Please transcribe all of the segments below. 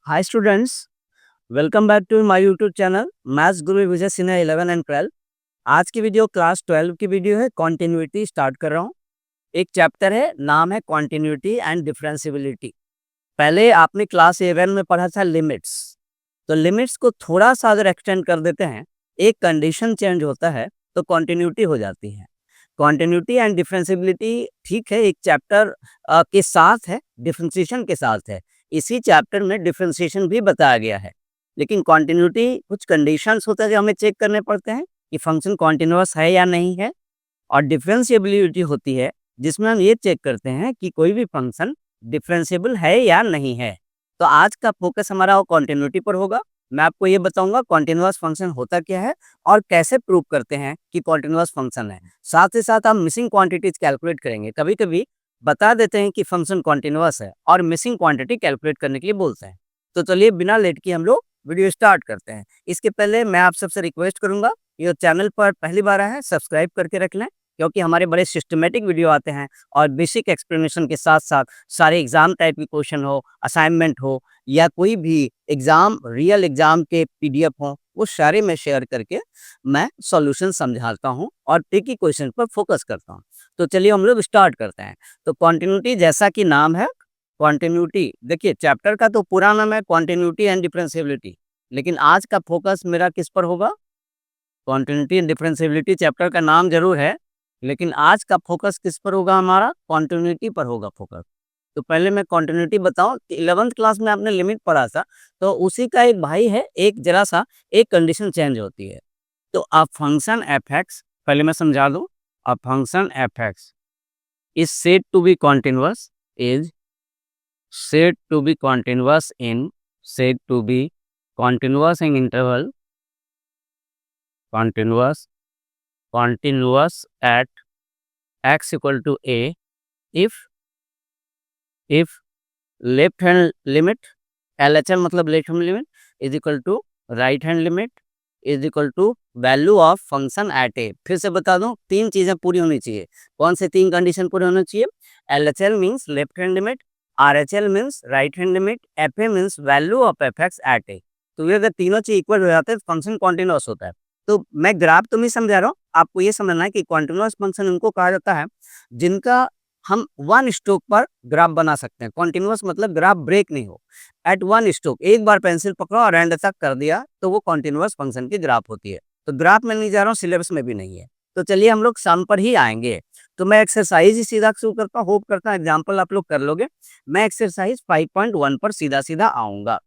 Hi students, welcome back to my YouTube channel maths Guru Vijay Sinha 11 and 12। आज की video class 12 की video है। Continuity start कर रहा हूँ। एक चैप्टर है, नाम है कॉन्टिन्यूटी एंड डिफरेंशियबिलिटी। पहले आपने क्लास 11 में पढ़ा था लिमिट्स। तो लिमिट्स को थोड़ा सा अगर एक्सटेंड कर देते हैं, एक कंडीशन चेंज होता है तो कॉन्टिन्यूटी हो जाती है। कॉन्टिन्यूटी एंड डिफरेंशियबिलिटी ठीक है, एक चैप्टर के साथ है, डिफरेंशिएशन के साथ है। इसी चैप्टर में डिफरेंशिएशन भी बताया गया है, लेकिन कॉन्टिन्यूटी कुछ कंडीशंस होते हैं जो हमें चेक करने पड़ते हैं कि फंक्शन कॉन्टिन्यूअस है या नहीं है। और डिफरेंशिएबिलिटी होती है जिसमें हम ये चेक करते हैं कि कोई भी फंक्शन डिफरेंशिएबल है या नहीं है। तो आज का फोकस हमारा वो कॉन्टिन्यूटी पर होगा। मैं आपको ये बताऊंगा कॉन्टिन्यूअस फंक्शन होता क्या है और कैसे प्रूव करते हैं कि कॉन्टिन्यूअस फंक्शन है। साथ ही साथ हम मिसिंग क्वांटिटीज कैलकुलेट करेंगे। कभी कभी बता देते हैं कि फंक्शन कॉन्टिन्यूअस है और मिसिंग क्वांटिटी कैलकुलेट करने के लिए बोलते हैं। तो चलिए बिना लेट के हम लोग वीडियो स्टार्ट करते हैं। इसके पहले मैं आप सबसे रिक्वेस्ट करूंगा, ये चैनल पर पहली बार आया है सब्सक्राइब करके रख लें, क्योंकि हमारे बड़े सिस्टमेटिक वीडियो आते हैं और बेसिक एक्सप्लेनेशन के साथ साथ सारे एग्जाम टाइप के क्वेश्चन हो, असाइनमेंट हो या कोई भी एग्जाम रियल एग्जाम के पीडीएफ हो, वो सारे मैं शेयर करके मैं सॉल्यूशन समझाता हूँ और ट्रिकी क्वेश्चन पर फोकस करता हूँ। तो चलिए हम लोग स्टार्ट करते हैं। तो कॉन्टिन्यूटी जैसा कि नाम है कॉन्टिन्यूटी, देखिए चैप्टर का तो पूरा नाम है कॉन्टिन्यूटी एंड डिफरेंशिएबिलिटी, लेकिन आज का फोकस मेरा किस पर होगा? कॉन्टिन्यूटी एंड डिफरेंशिएबिलिटी चैप्टर का नाम जरूर है, लेकिन आज का फोकस किस पर होगा? हमारा कॉन्टिन्यूटी पर होगा फोकस। तो पहले मैं कॉन्टिन्यूटी बताऊं कि 11th क्लास में आपने लिमिट पढ़ा था, तो उसी का एक भाई है, एक जरा सा एक कंडीशन चेंज होती है। तो अ फंक्शन एफ एक्स, पहले मैं समझा दूं, a function f x is said to be continuous, is said to be continuous in said to be continuous in interval continuous continuous at x equal to a if left hand limit LHL मतलब left hand limit is equal to right hand limit is equal to value of function at A. फिर से बता दूं, तीन चीजें पूरी होनी चाहिए। कौन से तीन कंडीशन पूरी होनी चाहिए? LHL means left hand limit, RHL means right hand limit, FA means value of F X at A. तो ये अगर तीनों चीज इक्वल हो जाते हैं तो फंक्शन कॉन्टिन्यूअस होता है। तो मैं ग्राफ तो नहीं समझा रहा हूँ, आपको ये समझना है कि कॉन्टिन्यूअस फंक्शन उनको कहा जाता है जिनका हम वन स्ट्रोक पर ग्राफ बना सकते हैं। कॉन्टिन्यूअस मतलब ग्राफ ब्रेक नहीं हो, एट वन स्ट्रोक, एक बार पेंसिल पकड़ा और एंड तक कर दिया तो वो कॉन्टिन्यूअस फंक्शन की ग्राफ होती है। तो ग्राफ में नहीं जा रहा हूँ, सिलेबस में भी नहीं है। तो चलिए हम लोग सम पर ही आएंगे। तो मैं एक्सरसाइज ही सीधा शुरू करता हूँ, होप करता हूँ एग्जाम्पल आप लोग कर लोगे। मैं एक्सरसाइज 5.1 पर सीधा सीधा आऊंगा।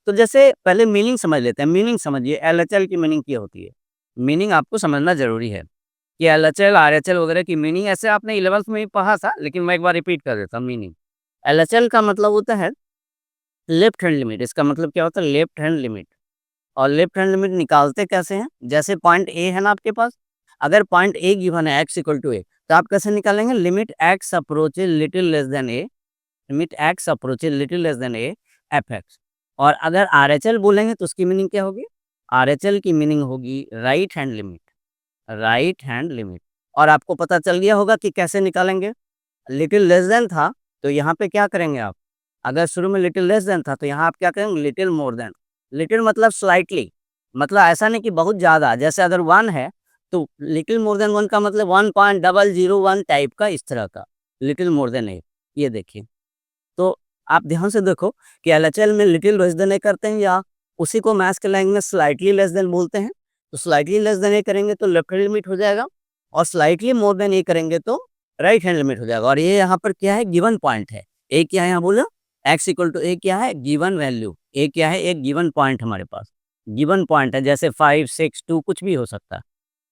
तो जैसे पहले मीनिंग समझ लेते हैं। मीनिंग समझिए, LHL की मीनिंग क्या होती है? मीनिंग आपको समझना जरूरी है कि LHL RHL वगैरह की मीनिंग ऐसे आपने 11th में ही पढ़ा था, लेकिन मैं एक बार रिपीट कर देता हूँ मीनिंग। LHL का मतलब होता है लेफ्ट हैंड लिमिट। इसका मतलब क्या होता है? Left hand limit. और लेफ्ट हैंड लिमिट निकालते कैसे हैं? जैसे पॉइंट ए है ना आपके पास, अगर पॉइंट ए गिवन है x इक्वल टू ए, तो आप कैसे निकालेंगे? Limit x approaches little less than A, limit x approaches little less than A F x. और अगर RHL बोलेंगे तो उसकी मीनिंग क्या होगी? RHL की मीनिंग होगी right hand limit, right hand limit. और आपको पता चल गया होगा कि कैसे निकालेंगे। लिटिल लेस देन था तो यहाँ पे क्या करेंगे आप? अगर शुरू में लिटिल लेस देन था तो यहाँ आप क्या करेंगे? Little more than. लिटिल मतलब स्लाइटली, मतलब ऐसा नहीं कि बहुत ज़्यादा। जैसे अगर 1 है तो लिटिल मोर देन 1 का मतलब 1.001 टाइप का, इस तरह का लिटिल मोर देन ए। ये देखिए, तो आप ध्यान से देखो कि LHL में लिटिल लेस देन ए करते हैं या उसी को मैथ्स के लैंग्वेज में स्लाइटली लेस देन बोलते हैं। तो स्लाइटली लेस देन ए करेंगे तो लेफ्ट हैंड लिमिट हो जाएगा, और स्लाइटली मोर देन ए करेंगे तो राइट हैंड लिमिट हो जाएगा। और ये यहाँ पर क्या है? गिवन पॉइंट है। ए क्या है यहाँ बोलो? एक्स इक्वल टू ए क्या है? Given value. ए क्या है? एक गिवन पॉइंट हमारे पास, गिवन पॉइंट है। जैसे 5 6 2 कुछ भी हो सकता है,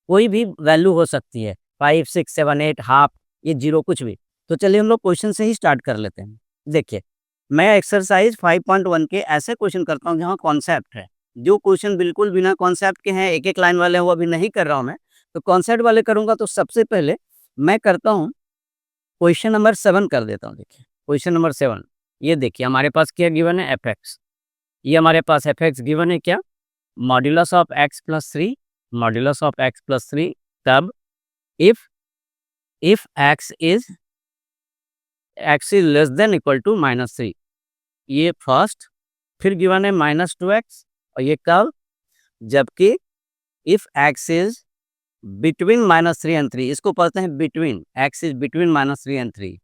कोई भी वैल्यू हो सकती है, 5 6 7 8 हाफ, ये जीरो, कुछ भी। तो चलिए हम लोग क्वेश्चन से ही स्टार्ट कर लेते हैं। देखिए, मैं एक्सरसाइज 5.1 के ऐसे क्वेश्चन करता हूँ जहाँ कॉन्सेप्ट है। जो क्वेश्चन बिल्कुल बिना कॉन्सेप्ट के हैं, एक एक लाइन वाले हैं, वो अभी नहीं कर रहा हूँ मैं। तो कॉन्सेप्ट वाले करूँगा। तो सबसे पहले मैं करता हूँ क्वेश्चन नंबर 7 कर देता हूँ। देखिए क्वेश्चन नंबर 7, ये देखिए हमारे पास क्या गिवन है? F x. ये हमारे पास एफ एक्स गिवन है क्या? Modulus of x plus 3, modulus of x plus 3, तब if x is less than equal to -3। ये फर्स्ट फिर गिवन है -2x और ये कब, जबकि if x is between -3 and 3, इसको पढ़ते हैं between, x is between -3 and 3।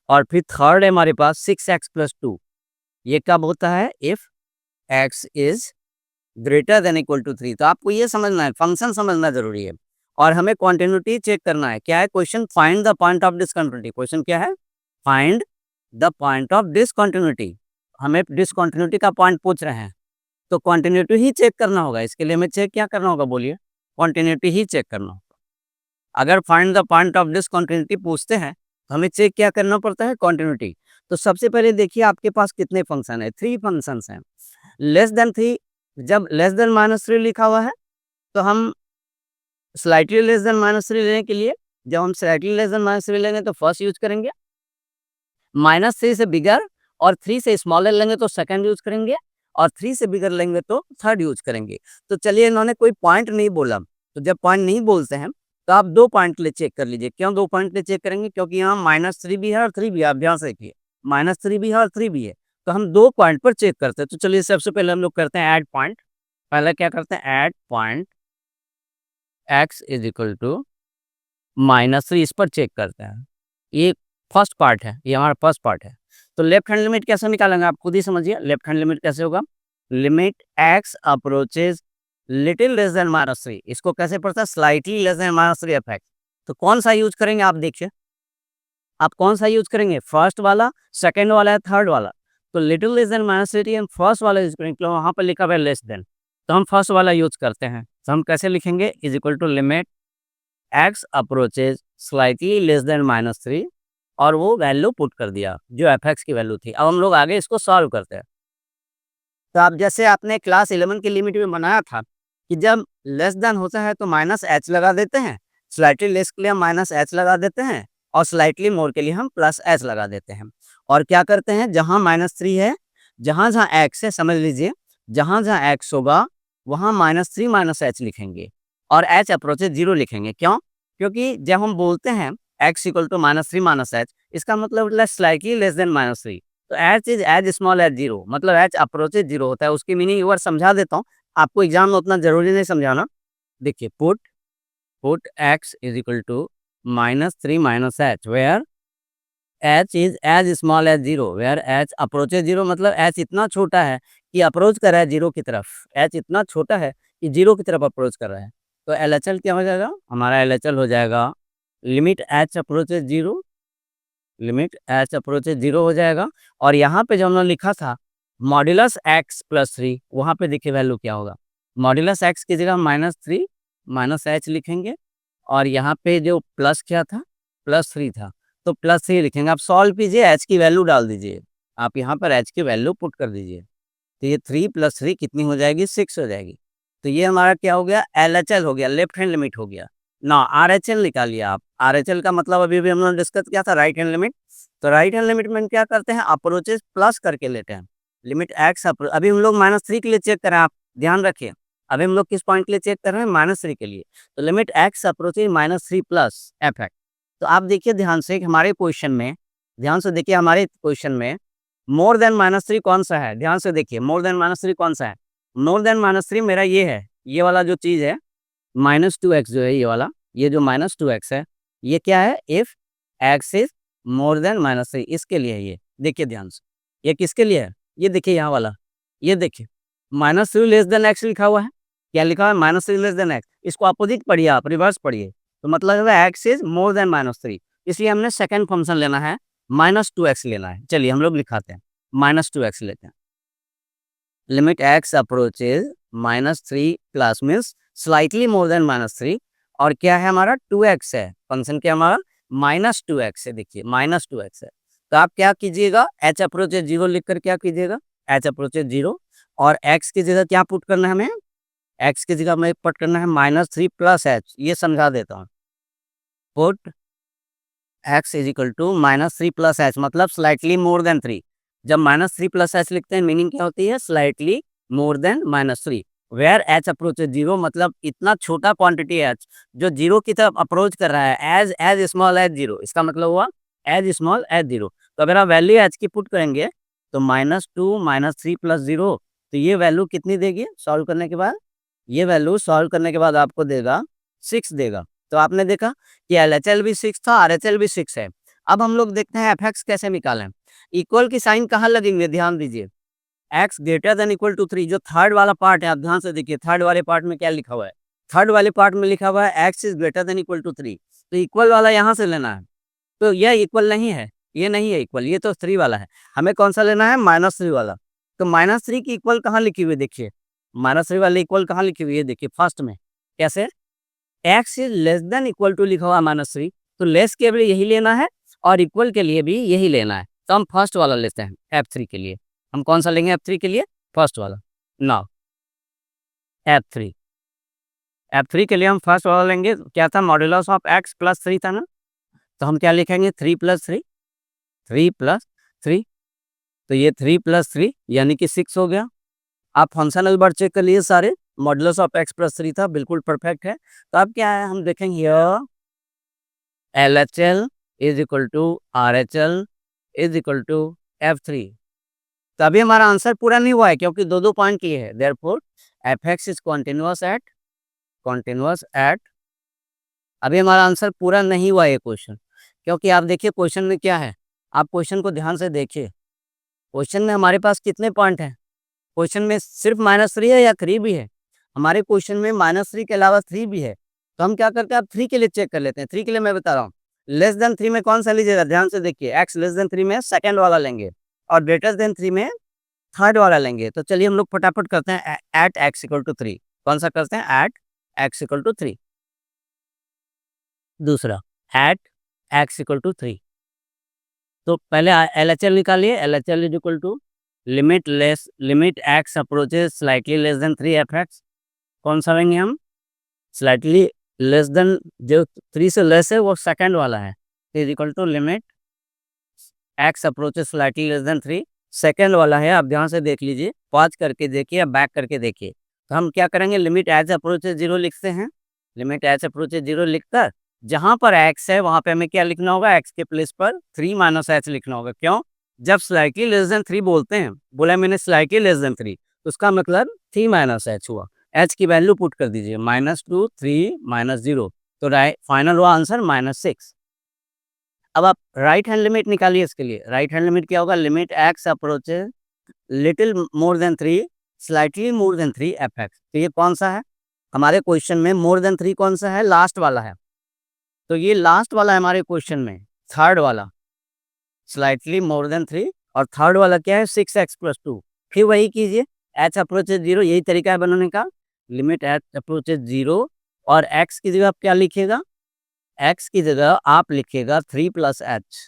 और फिर थर्ड है हमारे पास 6x + 2, ये कब होता है, if x is greater than equal to 3। तो आपको ये समझना है, फंक्शन समझना जरूरी है और हमें क्वांटिन्यूटी चेक करना है। क्या है question, find the point of discontinuity. Question क्या है, find the point of discontinuity. हमें डिसकंटिन्यूटी का पॉइंट पूछ रहे हैं, तो क्वांटिन्यूटी ही चेक करना होगा। इसके लिए हमें चेक क्या करना होगा, बोलिए, क्वांटिन्यूटी ही चेक करना होगा। अगर find the point of discontinuity पूछते हैं तो हमें चेक क्या करना पड़ता है, क्वांटिन्यूटी। तो सबसे पहले देखिए आपके पास कितने फंक्शन है, 3 फंक्शंस हैं। लेस देन 3, जब लेस देन -3 लिखा हुआ है तो हम स्लाइटली लेस देन -3 लेने के लिए, जब हम स्लाइटली लेस देन -3 लेंगे तो फर्स्ट यूज करेंगे, -3 से बिगर और 3 से स्मॉलर लेंगे तो सेकंड यूज करेंगे, और 3 से बिगर लेंगे तो थर्ड यूज करेंगे। तो चलिए, इन्होंने कोई पॉइंट नहीं बोला, तो जब पॉइंट नहीं बोलते हैं तो आप 2 पॉइंट के लिए चेक कर लीजिए। क्यों 2 पॉइंट के लिए चेक करेंगे, क्योंकि यहाँ -3 भी है और 3 भी है। आप ध्यान से देखिए, -3 भी है और 3 भी है, तो हम 2 पॉइंट पर चेक करते हैं। तो चलिए सबसे पहले हम लोग करते हैं ऐड पॉइंट। पहले क्या करते हैं, at point x is equal to -3, इस पर चेक करते हैं। ये फर्स्ट पार्ट है, ये हमारा फर्स्ट पार्ट है। तो लेफ्ट हैंड लिमिट कैसे निकालेंगे, आप खुद ही समझिए। लेफ्ट हैंड लिमिट कैसे होगा, limit x approaches little less than -3, इसको कैसे पढ़ता है, स्लाइटली लेस देन -3 एफ। तो कौन सा यूज करेंगे, आप देखिए, आप कौन सा यूज करेंगे, फर्स्ट वाला, सेकंड वाला या थर्ड वाला। तो लिटिल लेस देन -3 हम फर्स्ट वाला यूज करेंगे, क्योंकि वहां पर लिखा हुआ है लेस देन, तो हम फर्स्ट वाला यूज करते हैं। तो हम कैसे लिखेंगे, is equal to limit x approaches slightly less than -3, और वो वैल्यू पुट कर दिया जो एफ की वैल्यू थी। अब हम लोग आगे इसको सॉल्व करते हैं। तो आप जैसे आपने क्लास 11 की लिमिट में बनाया था कि जब लेस देन होता है तो -h लगा देते हैं, स्लाइटली लेस के लिए हम -h लगा देते हैं, और स्लाइटली मोर के लिए हम +h लगा देते हैं। और क्या करते हैं, जहाँ -3 है, जहाँ जहाँ x है, समझ लीजिए, जहाँ जहाँ x होगा वहाँ -3 -h लिखेंगे, और h अप्रोचेज 0 लिखेंगे। क्यों, क्योंकि जब हम बोलते हैं x इक्वल टू -3 -h, इसका मतलब स्लाइटली लेस देन -3। तो h is as small as 0, मतलब h अप्रोचेज 0 होता है। उसकी मीनिंग एक बार समझा देता हूँ, आपको एग्जाम में उतना जरूरी नहीं समझाना। देखिए, put x is equal to -3 -h, where h is as small as 0, where h approaches 0, मतलब h इतना छोटा है कि अप्रोच कर रहा है 0 की तरफ। h इतना छोटा है कि 0 की तरफ अप्रोच कर रहा है। तो LHL क्या हो जाएगा, हमारा LHL हो जाएगा limit h approaches 0, limit h approaches 0 हो जाएगा। और यहाँ पे जो हमने लिखा था मॉड्यूलस x + 3, वहाँ पे देखिए वैल्यू क्या होगा, मॉड्यूलस x की जगह -3 -h लिखेंगे, और यहाँ पे जो प्लस क्या था, +3 था, तो +3 लिखेंगे। आप सॉल्व कीजिए, h की वैल्यू डाल दीजिए, आप यहाँ पर h की वैल्यू पुट कर दीजिए। तो ये 3 + 3 कितनी हो जाएगी, 6 हो जाएगी। तो ये हमारा क्या हो गया, LHL हो गया, लेफ्ट हैंड लिमिट हो गया ना। RHL निकालिए आप। RHL का मतलब अभी भी हम लोगों ने डिस्कस किया था, राइट हैंड लिमिट। तो राइट हैंड लिमिट में क्या करते हैं, अप्रोचेज प्लस करके लेते हैं। लिमिट x अभी हम लोग -3 के लिए चेक करें, आप ध्यान रखिए। अभी हम लोग किस पॉइंट के लिए चेक कर रहे हैं, -3 के लिए। तो limit x approaches -3 plus F. तो आप देखिए ध्यान से, हमारे क्वेश्चन में, ध्यान से देखिए, हमारे क्वेश्चन में मोर देन -3 कौन सा है, ध्यान से देखिए, मोर देन -3 कौन सा है। मोर देन -3 मेरा ये है, ये वाला जो चीज़ है, -2x जो है, ये वाला, ये जो -2x है, ये क्या है, if x is more than -3, इसके लिए है ये। देखिए ध्यान से, ये किसके लिए है, ये देखिए यहाँ वाला, ये देखिए -3 लेस देन x लिखा हुआ है। क्या लिखा हुआ है, -3 लेस देन x। इसको अपोजिट पढ़िए, आप रिवर्स पढ़िए, तो मतलब है x इज मोर देन -3, इसलिए हमने सेकंड फंक्शन लेना है, -2x लेना है। चलिए हम लोग लिखाते हैं, -2x लेते हैं। Limit x approaches -3 plus means slightly more than -3, और क्या है हमारा 2x है, फंक्शन क्या हमारा -2x है। देखिए -2x है, तो आप क्या कीजिएगा, h अप्रोचेज 0 लिखकर क्या कीजिएगा, h अप्रोचेज 0, और x की जगह क्या पुट करना है हमें, x की जगह हमें पुट करना है -3 प्लस h। ये समझा देता हूँ, put x is equal to -3 plus h, मतलब स्लाइटली मोर देन 3। जब -3 प्लस h लिखते हैं, मीनिंग क्या होती है, slightly more than -3, where h approaches 0, मतलब इतना छोटा क्वांटिटी h जो 0 की तरफ अप्रोच कर रहा है, एज स्मॉल एज 0, इसका मतलब हुआ एज स्मॉल एज 0। तो अगर आप वैल्यू h की पुट करेंगे तो -2 -3 + 0 तो ये वैल्यू कितनी देगी सॉल्व करने के बाद? ये वैल्यू सॉल्व करने के बाद आपको देगा 6 देगा। तो आपने देखा कि LHL भी 6 था, RHL भी 6 है। अब हम लोग देखते हैं FX कैसे निकालें। इक्वल की साइन कहाँ लगेंगे, ध्यान दीजिए। x greater than equal to 3, जो थर्ड वाला पार्ट है, आप ध्यान से देखिए थर्ड वाले पार्ट में क्या लिखा हुआ है। थर्ड वाले पार्ट में लिखा हुआ है x is greater than equal to 3, तो इक्वल वाला यहाँ से लेना है। तो यह इक्वल नहीं है, ये नहीं है इक्वल, ये तो 3 वाला है। हमें कौन सा लेना है, -3 वाला। तो -3 की इक्वल कहाँ लिखी हुई है, देखिए -3 वाली इक्वल कहाँ लिखी हुई है, देखिए फर्स्ट में कैसे, x is less than equal to लिखा हुआ -3, तो लेस के लिए यही लेना है और इक्वल के लिए भी यही लेना है। तो हम फर्स्ट वाला लेते हैं F3 के लिए। हम कौन सा लेंगे F3 के लिए, फर्स्ट वाला। नाउ F3, F3 के लिए हम फर्स्ट वाला लेंगे। क्या था, मॉड्यूलस ऑफ x प्लस 3 था ना, तो हम क्या लिखेंगे 3 + 3, 3 + 3, तो ये 3 + 3 यानी कि 6 हो गया। आप फंक्शनल वर्ड चेक कर लिए सारे, मॉड्यूलस ऑफ x + 3 था, बिल्कुल परफेक्ट है। तो अब क्या है, हम देखेंगे here LHL is equal to RHL is equal to F3। तो अभी हमारा आंसर पूरा नहीं हुआ है क्योंकि दो दो पॉइंट किए हैं, therefore FX is continuous at. अभी हमारा आंसर पूरा नहीं हुआ है क्वेश्चन, क्योंकि आप देखिए क्वेश्चन में क्या है, आप क्वेश्चन को ध्यान से देखिए। क्वेश्चन में हमारे पास कितने पॉइंट हैं, क्वेश्चन में सिर्फ -3 है या 3 भी है? हमारे क्वेश्चन में -3 के अलावा 3 भी है। तो हम क्या करते हैं, अब 3 के लिए चेक कर लेते हैं। 3 के लिए मैं बता रहा हूँ, लेस देन 3 में कौन सा लीजिएगा, ध्यान से देखिए। x लेस देन 3 में सेकंड वाला लेंगे और ग्रेटर देन 3 में थर्ड वाला लेंगे। तो चलिए हम लोग फटाफट करते हैं, एट x इक्वल टू 3। कौन सा करते हैं, एट x इक्वल टू 3। दूसरा एट x इक्वल टू 3। तो पहले LHL निकालिए। LHL is equal to limit x approaches slightly less than 3 FX। कौन सा लेंगे हम, स्लाइटली लेस देन, जो 3 से लेस है वो सेकंड वाला है, is equal to limit x approaches slightly less than 3, second वाला है। आप ध्यान से देख लीजिए, पॉज करके देखिए या बैक करके देखिए। तो हम क्या करेंगे, लिमिट एच अप्रोचेस 0 लिखते हैं। लिमिट एच अप्रोचेस 0 लिखकर जहाँ पर x है वहाँ पे हमें क्या लिखना होगा, x के प्लेस पर 3 - h लिखना होगा। क्यों, जब स्लाइटली लेस देन 3 बोलते हैं, बोला मैंने स्लाइटली लेस देन 3, तो उसका मतलब 3 - h हुआ। h की वैल्यू पुट कर दीजिए, -2 3 -0, तो राइट फाइनल हुआ आंसर -6। अब आप राइट हैंड लिमिट निकालिए इसके लिए। राइट हैंड लिमिट क्या होगा, limit x approaches little more than 3 slightly more than 3 FX। तो ये कौन सा है, हमारे क्वेश्चन में मोर देन 3 कौन सा है, लास्ट वाला है। तो ये लास्ट वाला है हमारे क्वेश्चन में, थर्ड वाला स्लाइटली मोर देन 3, और थर्ड वाला क्या है 6x + 2। फिर वही कीजिए, h अप्रोचेस 0, यही तरीका है बनाने का। लिमिट h अप्रोचेस 0 और x की जगह आप क्या लिखिएगा, x की जगह आप लिखिएगा 3 + h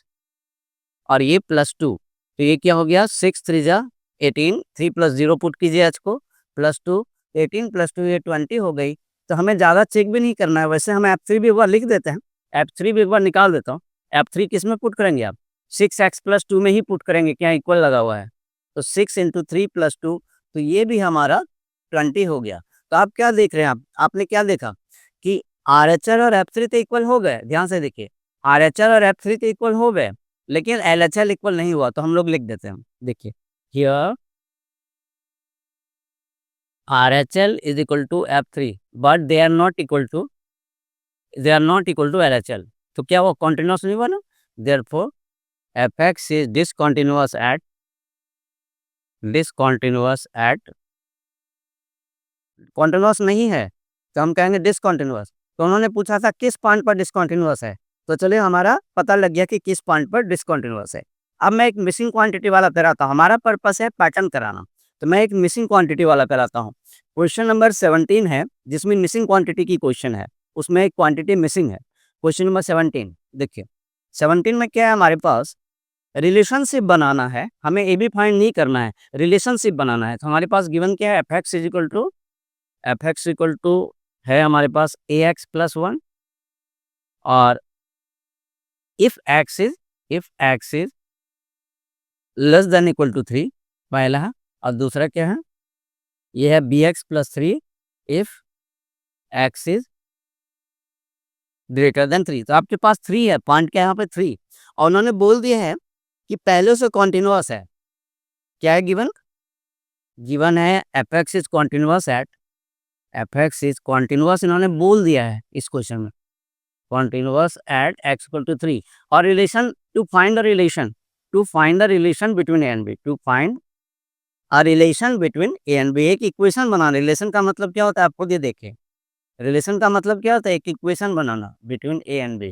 और ये +2। तो ये क्या हो गया, 6 3 जा 18, 3 + 0 पुट कीजिए h को, +2, 18 + 2 ये 20 हो गई। तो हमें ज़्यादा चेक भी नहीं करना है, वैसे हम F3 भी एक बार लिख देते हैं। F3 भी एक बार निकाल देता हूँ। F3 किस में पुट करेंगे आप, 6x + 2 में ही पुट करेंगे, क्या इक्वल लगा हुआ है। तो 6 × 3 + 2, तो ये भी हमारा 20 हो गया। तो आप क्या देख रहे हैं, आपने क्या देखा कि RHL और F3 तो इक्वल हो गए, ध्यान से देखिए। RHL और F3 तो इक्वल हो गए, लेकिन LHL इक्वल नहीं हुआ। तो हम लोग लिख देते हैं, देखिए here RHL is equal to F3 but they are not equal to LHL। तो क्या वो कॉन्टिन्यूस नहीं हुआ ना, therefore FX is discontinuous at continuous नहीं है, तो हम कहेंगे डिसकॉन्टिन्यूअस। तो उन्होंने पूछा था किस पॉइंट पर डिसकॉन्टिन्यूअस है, तो चलिए हमारा पता लग गया कि किस पॉइंट पर डिसकॉन्टिन्यूअस है। अब मैं एक मिसिंग क्वांटिटी वाला कराता हूँ, हमारा पर्पस है पैटर्न कराना, तो मैं एक मिसिंग क्वांटिटी वाला कराता हूँ। क्वेश्चन नंबर 17 है जिसमें मिसिंग क्वांटिटी की क्वेश्चन है, उसमें एक क्वांटिटी मिसिंग है। क्वेश्चन नंबर 17 देखिए, 17 में क्या है, हमारे पास रिलेशनशिप बनाना है, हमें ए बी फाइंड नहीं करना है, रिलेशनशिप बनाना है। तो हमारे पास गिवन क्या है, एफ एक्स इक्वल टू है हमारे पास ax + 1, और if x is less than equal to 3 पहला है, और दूसरा क्या है, ये है bx + 3 if x is greater then 3। तो आपके पास 3 है, पॉइंट क्या है यहाँ पे 3, और उन्होंने बोल दिया है कि पहले से कॉन्टिन्यूअस है। क्या है गिवन, गिवन है F x is continuous at, F x is continuous इन्होंने बोल दिया है इस क्वेश्चन में, continuous at X equal to 3 और relation to find the relation, to find the relation between A and B, to find a relation between A and B. एक equation बनाना, relation का मतलब क्या होता है आप खुद ये देखें, रिलेशन का मतलब क्या होता है, एक इक्वेशन बनाना बिटवीन ए एंड बी।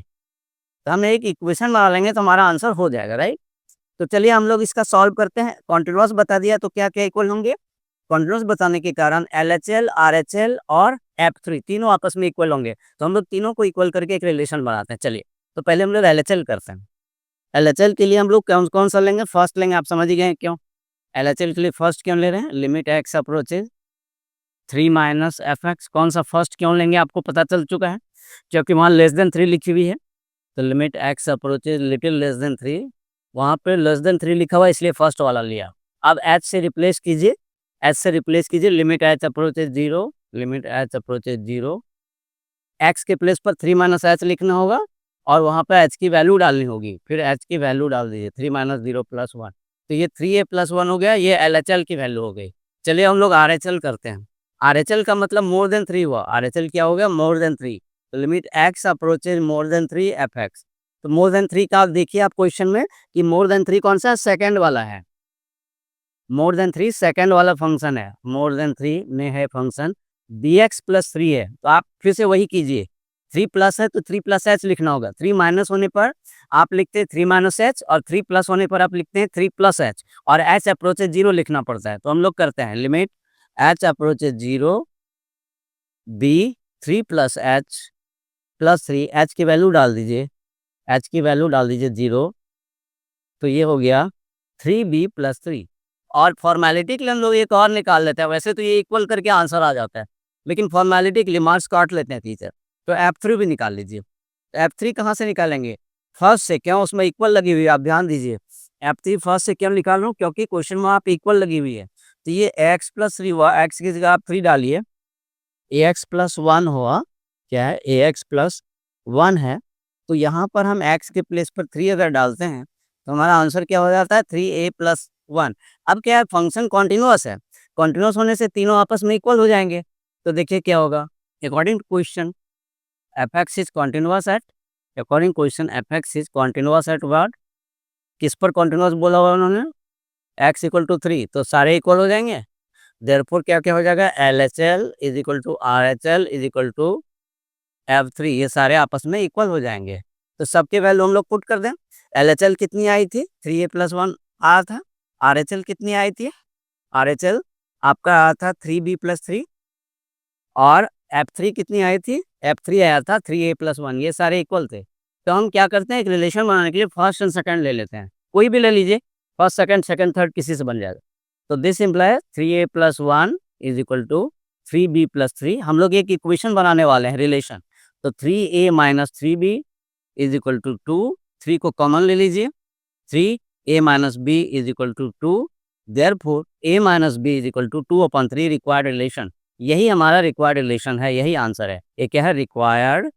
तो हम एक इक्वेशन बना लेंगे तो हमारा आंसर हो जाएगा, राइट। तो चलिए हम लोग इसका सॉल्व करते हैं। कॉन्टिन्यूअस बता दिया तो क्या क्या इक्वल होंगे, कॉन्टिन्यूअस बताने के कारण LHL, RHL और F3 तीनों आपस में इक्वल होंगे। तो हम लोग तीनों को इक्वल करके एक रिलेशन बनाते हैं। चलिए तो पहले हम लोग LHL करते हैं। LHL के लिए हम लोग कौन कौन सा लेंगे, फर्स्ट लेंगे, आप समझ ही गए क्यों। LHL के लिए फर्स्ट क्यों ले रहे हैं, limit x approaches 3 minus F x. कौन सा फर्स्ट क्यों लेंगे आपको पता चल चुका है, क्योंकि वहाँ लेस देन 3 लिखी हुई है। तो limit x approaches little less than 3, वहाँ पे लेस देन 3 लिखा हुआ है इसलिए फर्स्ट वाला लिया। अब एच से रिप्लेस कीजिए, एच से रिप्लेस कीजिए, limit H approaches 0, limit H approaches 0, x के प्लेस पर 3 माइनस एच लिखना होगा और वहाँ पे एच की वैल्यू डालनी होगी, फिर एच की वैल्यू डाल दीजिए 3 माइनस 0 प्लस 1। तो ये 3a प्लस 1 हो गया, ये LHL की वैल्यू हो गई। चलिए हम लोग RHL करते हैं। RHL का मतलब मोर देन 3 हुआ, RHL क्या हो गया, मोर देन 3। तो लिमिट एक्स अप्रोचेज मोर देन 3 एफ एक्स। तो मोर देन 3 का देखिए आप क्वेश्चन में कि मोर देन 3 कौन सा, सेकंड वाला है। मोर देन 3 सेकंड वाला फंक्शन है, मोर देन 3 में है फंक्शन dx प्लस 3 है। तो आप फिर से वही कीजिए, 3 प्लस है तो 3 प्लस एच लिखना होगा, 3 माइनस होने पर आप लिखते हैं 3 माइनस एच और 3 प्लस होने पर आप लिखते हैं 3 प्लस एच और एच अप्रोचेज 0 लिखना पड़ता है। तो हम लोग करते हैं limit H approaches 0 B 3 plus H plus 3, H की वैल्यू डाल दीजिए, एच की वैल्यू डाल दीजिए 0। तो ये हो गया 3b प्लस 3। और फॉर्मेलिटी के लिए हम लोग एक और निकाल लेते हैं, वैसे तो ये इक्वल करके आंसर आ जाता है लेकिन फॉर्मेलिटी के लिए मार्क्स काट लेते हैं टीचर। तो F3 भी निकाल लीजिए। F3 कहाँ से निकालेंगे, फर्स्ट से, क्यों, उसमें इक्वल लगी हुई है, आप ध्यान दीजिए। F3 फर्स्ट से क्यों निकाल रहा हूँ, क्योंकि क्वेश्चन में आप इक्वल लगी हुई है। तो ये x प्लस 3 हुआ, x की जगह आप 3 डालिए, ax प्लस 1 हुआ, क्या है, ax प्लस 1 है। तो यहाँ पर हम x के प्लेस पर 3 अगर डालते हैं तो हमारा आंसर क्या हो जाता है, 3a प्लस 1। अब क्या है, फंक्शन कॉन्टिन्यूअस है, कॉन्टिन्यूअस होने से तीनों आपस में इक्वल हो जाएंगे। तो देखिए क्या होगा, according to question F x is continuous at, according question F x is continuous at word, किस पर कॉन्टिन्यूअस बोला हुआ उन्होंने, x इक्वल टू 3, तो सारे इक्वल हो जाएंगे। देयरफॉर क्या क्या हो जाएगा, LHL is equal to RHL is equal to F3, ये सारे आपस में इक्वल हो जाएंगे। तो सबके वैल्यू हम लोग पुट कर दें। LHL कितनी आई थी, 3a प्लस 1 आया था। RHL कितनी आई थी, RHL आपका आया था 3b प्लस 3। और F3 कितनी आई थी, F3 आया था 3a प्लस 1, ये सारे इक्वल थे। तो हम क्या करते हैं, एक रिलेशन बनाने के लिए फर्स्ट एंड सेकंड ले लेते हैं, कोई भी ले लीजिए, फर्स्ट सेकंड सेकंड थर्ड किसी से बन जाएगा। तो this implies 3a plus 1 is equal to 3b plus 3। हम लोग एक इक्वेशन बनाने वाले हैं, रिलेशन। तो 3a minus 3b is equal to 2, 3 को कॉमन ले लीजिए, 3a minus b is equal to 2। Therefore a minus b is equal to 2/3 required relation. यही हमारा रिक्वायर्ड रिलेशन है, यही आंसर है। ये क्या है, रिक्वायर्ड,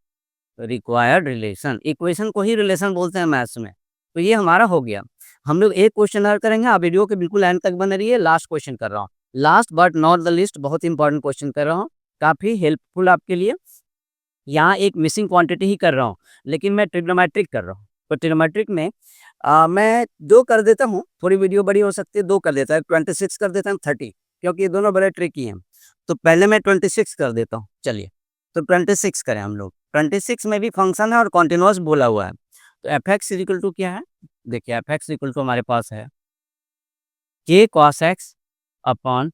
रिक्वायर्ड रिलेशन, इक्वेशन को ही रिलेशन बोलते हैं मैथ्स में। तो ये हमारा हो गया। हम लोग एक क्वेश्चन और करेंगे, आप वीडियो के बिल्कुल एंड तक बने रहिए। लास्ट क्वेश्चन कर रहा हूँ, last but not the list, बहुत इंपॉर्टेंट क्वेश्चन कर रहा हूँ, काफ़ी हेल्पफुल आपके लिए। यहाँ एक मिसिंग क्वांटिटी ही कर रहा हूँ लेकिन मैं ट्रिग्नोमेट्रिक कर रहा हूँ। तो ट्रिग्नोमेट्रिक में मैं 2 कर देता हूँ, थोड़ी वीडियो बड़ी हो सकती है, 2 कर देता है, 26 कर देता हूँ, 30, क्योंकि ये दोनों बड़े ट्रिकी हैं। तो पहले मैं 26 कर देता हूँ, चलिए। तो 26 करें हम लोग, 26 में भी फंक्शन है और कॉन्टिन्यूअस बोला हुआ है। तो एफ एक्स इक्वल टू क्या है, देखिए एफ एक्स इक्वल टू हमारे पास है k cos x upon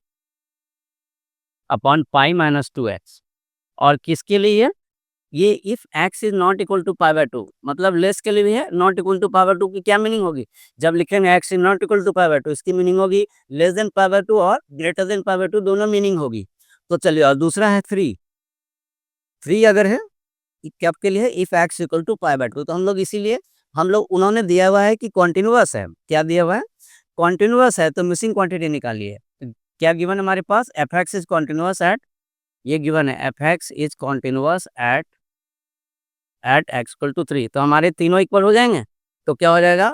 upon pi minus 2x। और किसके लिए है ये, if x is not equal to pi by 2, मतलब लेस के लिए भी है, not equal to pi by 2 की क्या मीनिंग होगी, जब लिखेंगे x is not equal to pi by 2, इसकी मीनिंग होगी लेस देन पाई बाय 2 और ग्रेटर देन पाई बाय 2, दोनों मीनिंग होगी। तो चलिए, और दूसरा है 3, 3 अगर है क्या आपके लिए, if x equal to pi by 2, तो हम लोग इसीलिए हम लोग, उन्होंने दिया हुआ है कि कॉन्टिन्यूअस है, क्या दिया हुआ है, कॉन्टिन्यूअस है, तो मिसिंग क्वांटिटी निकालिए। क्या गिवन है हमारे पास, F x is continuous at, ये गिवन है F x is continuous at X equal to 3, तो हमारे तीनों इक्वल हो जाएंगे। तो क्या हो जाएगा,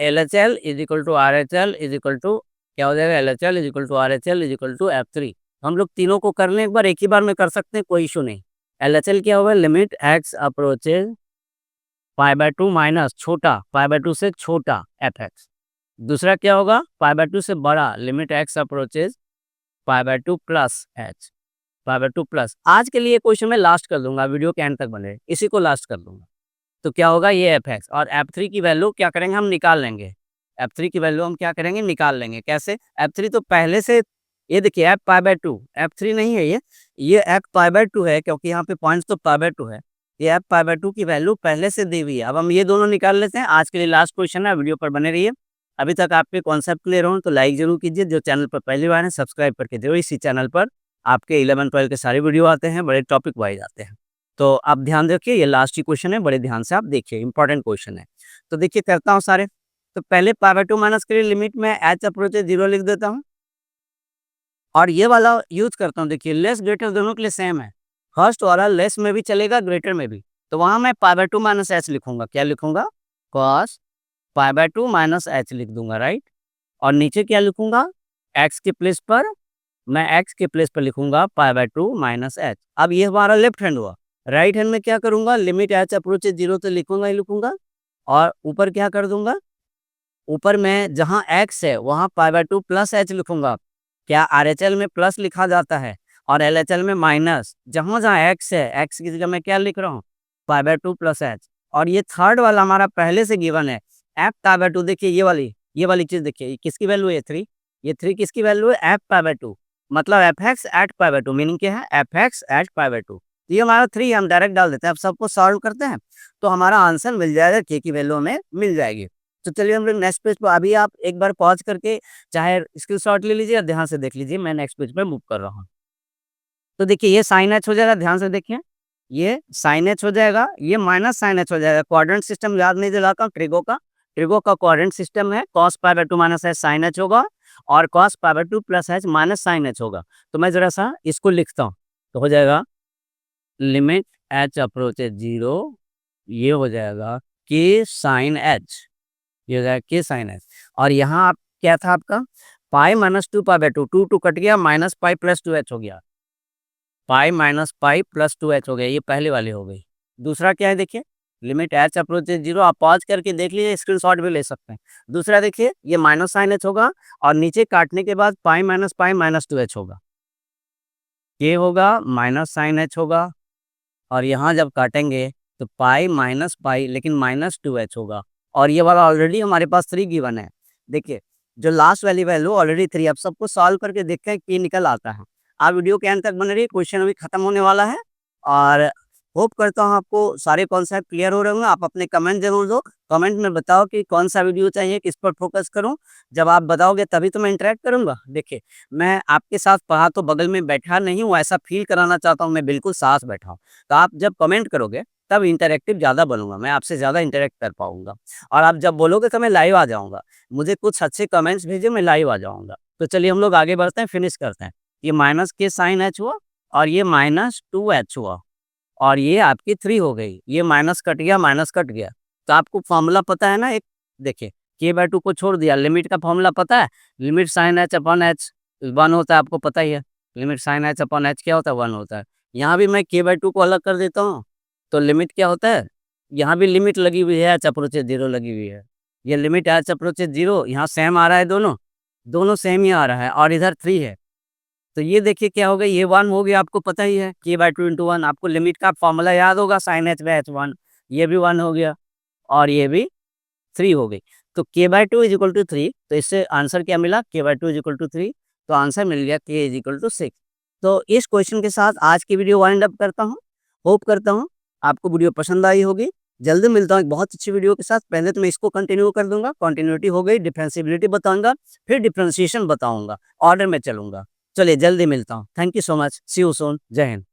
LHL is equal to RHL is equal to क्या हो जाएगा, LHL is equal to RHL is equal to F3। हम लोग तीनों को कर लें एक बार, एक ही बार में कर सकते हैं, कोई इशू नहीं। LHL क्या होगा, लिमिट x अप्रोचेज π/2 माइनस छोटा π/2 से छोटा fx। दूसरा क्या होगा, π/2 से बड़ा limit x approaches π/2 plus h, π/2 plus. आज के लिए क्वेश्चन मैं लास्ट कर दूंगा, वीडियो के एंड तक बने, इसी को लास्ट कर दूंगा। तो क्या होगा, ये fx और f3 की वैल्यू क्या करेंगे, हम निकाल लेंगे। f3 की वैल्यू हम क्या करेंगे, निकाल लेंगे। कैसे, f3 तो पहले से, ये देखिए f π/2, f3 नहीं है ये f π/2 है, क्योंकि यहाँ पे पॉइंट्स तो π/2 है। ये f π/2 की वैल्यू पहले से दी हुई है। अब हम ये दोनों निकाल लेते हैं। आज के लिए लास्ट क्वेश्चन है, वीडियो पर बने रहिए। अभी तक आपके कॉन्सेप्ट क्लियर हो तो लाइक जरूर कीजिए, जो चैनल पर पहली बार है सब्सक्राइब करके जरूर। इसी चैनल पर आपके 11-12 के सारे वीडियो आते हैं, बड़े टॉपिक वाइज आते हैं। तो आप ध्यान रखिए, ये लास्ट ही क्वेश्चन है, बड़े ध्यान से आप देखिए, इंपॉर्टेंट क्वेश्चन है। तो देखिए करता हूँ सारे। तो पहले π/2 माइनस के लिए लिमिट में h अप्रोच 0 लिख देता हूँ, और ये वाला यूज करता हूँ। देखिए लेस ग्रेटर दोनों के लिए सेम है, फर्स्ट वाला लेस में भी चलेगा, ग्रेटर में भी। तो वहां मैं π/2 माइनस h लिखूंगा। क्या लिखूंगा, cos π/2 माइनस h लिख दूंगा, राइट। और नीचे क्या लिखूंगा, x के प्लेस पर, मैं x के प्लेस पर लिखूंगा π/2 माइनस h। अब ये हमारा लेफ्ट हैंड हुआ। राइट हैंड में क्या करूंगा, लिमिट h अप्रोच 0 तो लिखूंगा ही लिखूंगा, और ऊपर क्या कर दूंगा, ऊपर में जहां x है वहां π/2 प्लस h लिखूंगा। क्या RHL में प्लस लिखा जाता है और LHL में माइनस, जहां जहां x है, x की जगह मैं क्या लिख रहा हूँ, π/2 प्लस h। और ये थर्ड वाला हमारा पहले से गिवन है, f π/2। देखिए ये वाली चीज देखिए, किसकी वैल्यू है, 3। ये 3 किसकी वैल्यू है, f π/2, मतलब fx एट π/2, मीनिंग क्या है, fx एट π/2। ये हमारा 3 हम डायरेक्ट डाल देते हैं। अब सबको सॉल्व करते हैं तो हमारा आंसर मिल जाएगा, k की वैल्यू हमें मिल जाएगी। तो चलिए हम लोग नेक्स्ट पेज पर, अभी आप एक बार पॉज करके चाहे स्क्रीनशॉट ले लीजिए या ध्यान से देख लीजिए, मैं नेक्स्ट पेज पर मूव कर रहा हूँ। तो देखिए ये साइन एच हो जाएगा, ध्यान से देखिए, ये साइन एच हो जाएगा, ये माइनस साइन एच हो जाएगा। क्वाड्रेंट सिस्टम याद नहीं दिलाता हूँ, ट्रिगो का क्वाड्रेंट सिस्टम है, cos π/2 minus H sine H होगा, और cos π/2 plus H minus sine H होगा। तो मैं जरा सा इसको लिखता हूँ, तो हो जाएगा लिमिट एच अप्रोचेज 0, ये हो जाएगा के साइन एच, ये हो जाएगा के साइन एच। और यहाँ आप क्या था आपका, पाई माइनस 2 π/2, 2 कट गया, माइनस पाई प्लस 2h हो गया, pi minus pi plus 2h हो गया, ये पहले वाली हो गई। दूसरा क्या है, देखिए लिमिट एच अप्रोचेज 0, आप पॉज करके देख लीजिए, स्क्रीनशॉट भी ले सकते हैं। दूसरा देखिए ये माइनस साइन एच होगा, और नीचे काटने के बाद पाई माइनस 2h होगा, ये होगा माइनस साइन एच होगा, और यहाँ जब काटेंगे तो पाई माइनस पाई, लेकिन माइनस 2h होगा। और ये वाला ऑलरेडी हमारे पास 3 गिवन है। देखिए जो लास्ट वाली वैल्यू ऑलरेडी 3, अब सबको सॉल्व करके देखते हैं कि निकल आता है। आप वीडियो के अंत तक बने रहिए, क्वेश्चन अभी खत्म होने वाला है, और होप करता हूँ आपको सारे कॉन्सेप्ट क्लियर हो रहे होंगे। आप अपने कमेंट जरूर दो, कमेंट में बताओ कि कौन सा वीडियो चाहिए, किस पर फोकस करूँ। जब आप बताओगे तभी तो मैं इंटरेक्ट करूँगा। देखिए मैं आपके साथ पढ़ा तो बगल में बैठा नहीं हूँ, ऐसा फील कराना चाहता हूँ, मैं बिल्कुल साथ बैठा हूँ। तो आप जब कमेंट करोगे तब इंटरेक्टिव ज़्यादा बनूंगा, मैं आपसे ज़्यादा इंटरेक्ट कर पाऊंगा। और आप जब बोलोगे तो मैं लाइव आ जाऊँगा, मुझे कुछ अच्छे कमेंट्स भेजिए, मैं लाइव आ जाऊँगा। तो चलिए हम लोग आगे बढ़ते हैं, फिनिश करते हैं। ये माइनस के साइन एच हुआ, और ये माइनस 2h हुआ, और ये आपकी 3 हो गई। ये माइनस कट गया, माइनस कट गया। तो आपको फॉर्मूला पता है ना, एक देखिए k/2 को छोड़ दिया, लिमिट का फॉर्मूला पता है, limit sine H upon H 1 होता है, आपको पता ही है। Limit sine H upon H क्या होता है, 1 होता है। यहाँ भी मैं k/2 को अलग कर देता हूँ, तो लिमिट क्या होता है, यहाँ भी लिमिट लगी हुई है, एच अप्रोचेज 0 लगी हुई है। ये लिमिट एच अप्रोचेज 0, यहाँ सेम आ रहा है, दोनों सेम ही आ रहा है, और इधर 3 है। तो ये देखिए क्या हो गया, ये 1 हो गया, आपको पता ही है, k/2 × 1। आपको लिमिट का फॉर्मूला याद होगा, साइन एच बाय एच 1। ये भी 1 हो गया, और ये भी 3 हो गई। तो k/2 = 3, तो इससे आंसर क्या मिला, k/2 = 3, तो आंसर मिल गया k = 6। तो इस क्वेश्चन के साथ आज की वीडियो वाइंड अप करता हूँ। होप करता हूँ आपको वीडियो पसंद आई होगी। जल्दी मिलता हूँ एक बहुत अच्छी वीडियो के साथ। पहले तो मैं इसको कंटिन्यू कर दूंगा, कंटिन्यूटी हो गई, डिफरेंशिएबिलिटी बताऊंगा, फिर डिफरेंशिएशन बताऊंगा, ऑर्डर में चलूंगा। चलिए जल्दी मिलता हूँ। Thank you so much, see you soon, जय हिंद।